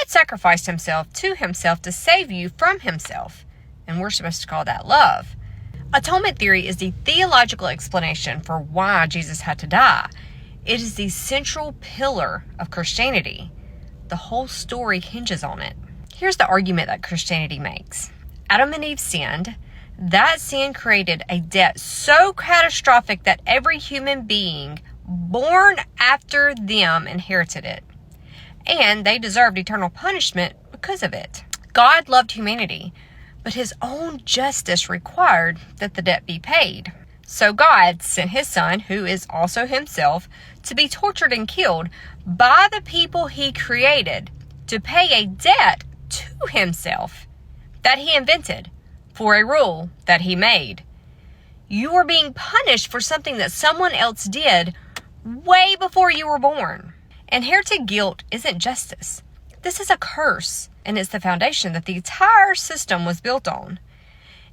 God sacrificed himself to save you from himself. And we're supposed to call that love. Atonement theory is the theological explanation for why Jesus had to die. It is the central pillar of Christianity. The whole story hinges on it. Here's the argument that Christianity makes. Adam and Eve sinned. That sin created a debt so catastrophic that every human being born after them inherited it. And they deserved eternal punishment because of it. God loved humanity, but his own justice required that the debt be paid. So God sent his son, who is also himself, to be tortured and killed by the people he created to pay a debt to himself that he invented for a rule that he made. You are being punished for something that someone else did way before you were born. Inherited guilt isn't justice. This is a curse, and it's the foundation that the entire system was built on.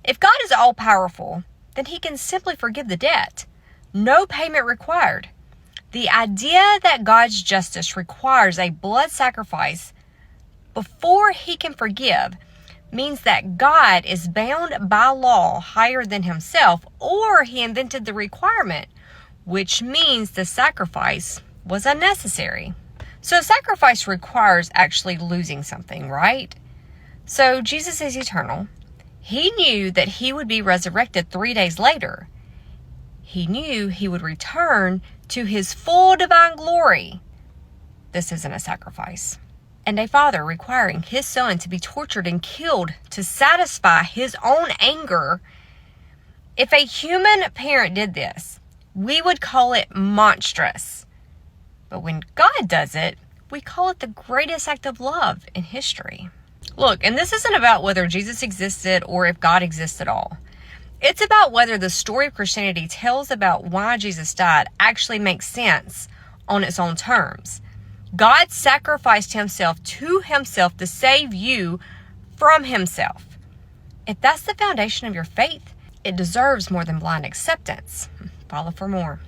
If God is all-powerful, then he can simply forgive the debt. No payment required. The idea that God's justice requires a blood sacrifice before he can forgive means that God is bound by law higher than himself, or he invented the requirement, which means the sacrifice was unnecessary. So sacrifice requires actually losing something, right? So Jesus is eternal. He knew that he would be resurrected 3 days later. He knew he would return to his full divine glory. This isn't a sacrifice. And a father requiring his son to be tortured and killed to satisfy his own anger. If a human parent did this, we would call it monstrous. But when God does it, we call it the greatest act of love in history. Look, and this isn't about whether Jesus existed or if God exists at all. It's about whether the story of Christianity tells about why Jesus died actually makes sense on its own terms. God sacrificed himself to save you from himself. If that's the foundation of your faith, it deserves more than blind acceptance. Follow for more.